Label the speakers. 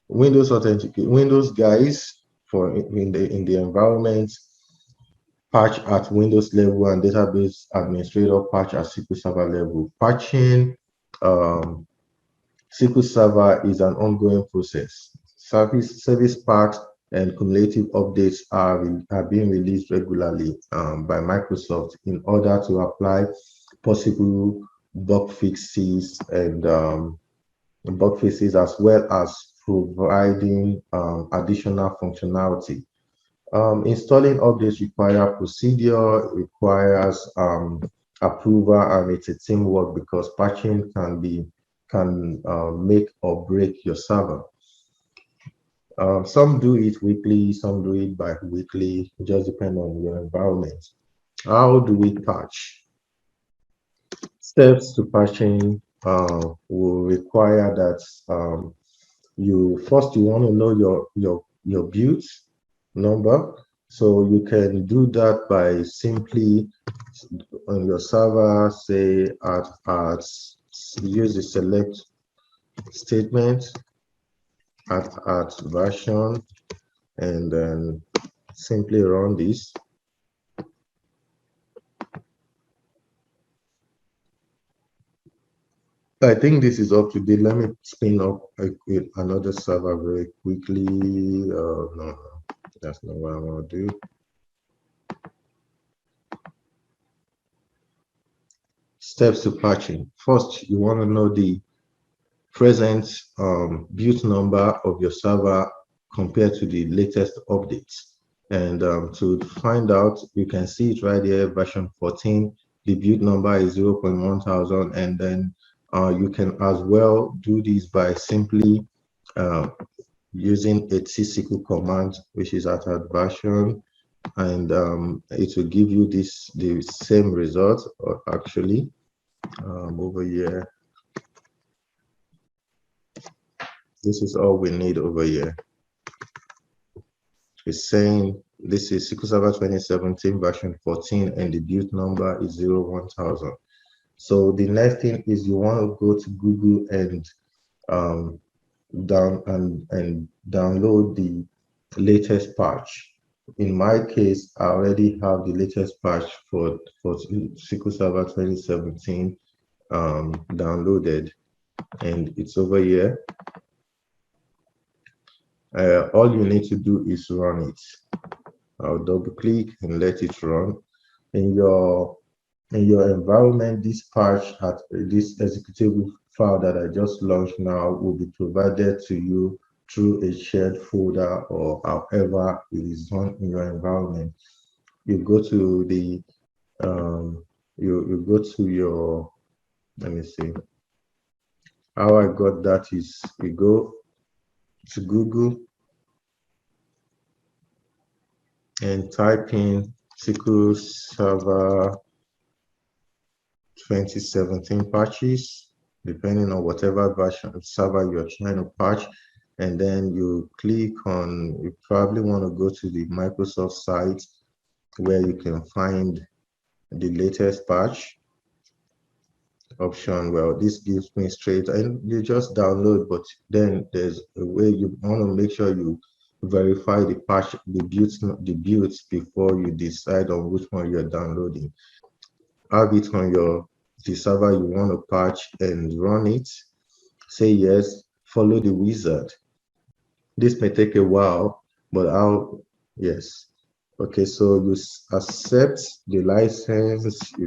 Speaker 1: Windows Authenticate, Windows guys for in the environment, patch at Windows level, and database administrator patch at SQL Server level. Patching SQL Server is an ongoing process. Service packs and cumulative updates are being released regularly by Microsoft in order to apply possible bug fixes and bug fixes, as well as providing additional functionality. Installing updates require procedure, requires approval, and it's a teamwork because patching can make or break your server. Some do it weekly, some do it bi-weekly. It just depends on your environment. How do we patch? Steps to patching will require that you want to know your build number. So you can do that by simply on your server, say at use the select statement at version, and then simply run this. I think this is up to date. Let me spin up another server very quickly. No, that's not what I want to do. Steps to patching. First, you want to know the present build number of your server compared to the latest updates. And to find out, you can see it right here, version 14. The build number is 0.1000, and then you can as well do this by simply using a tsql command, which is at version, and it will give you the same result. Or actually, over here, this is all we need over here. It's saying this is SQL Server 2017 version 14, and the build number is 01000. So the next thing is you want to go to Google and download the latest patch. In my case, I already have the latest patch for SQL Server 2017 downloaded, and it's over here. All you need to do is run it. I'll double click and let it run. In your environment, this patch at this executable file that I just launched now will be provided to you through a shared folder, or however it is done in your environment. You go to the you go to your, let me see how I got that is we go to Google and type in SQL Server 2017 patches, depending on whatever version of server you're trying to patch, and then you click on, you probably want to go to the Microsoft site where you can find the latest patch option. Well, this gives me straight, and you just download, but then there's a way you want to make sure you verify the patch, the builds before you decide on which one you're downloading. Have it on the server you want to patch and run it. Say yes, follow the wizard. This may take a while, but yes. Okay, so you accept the license, you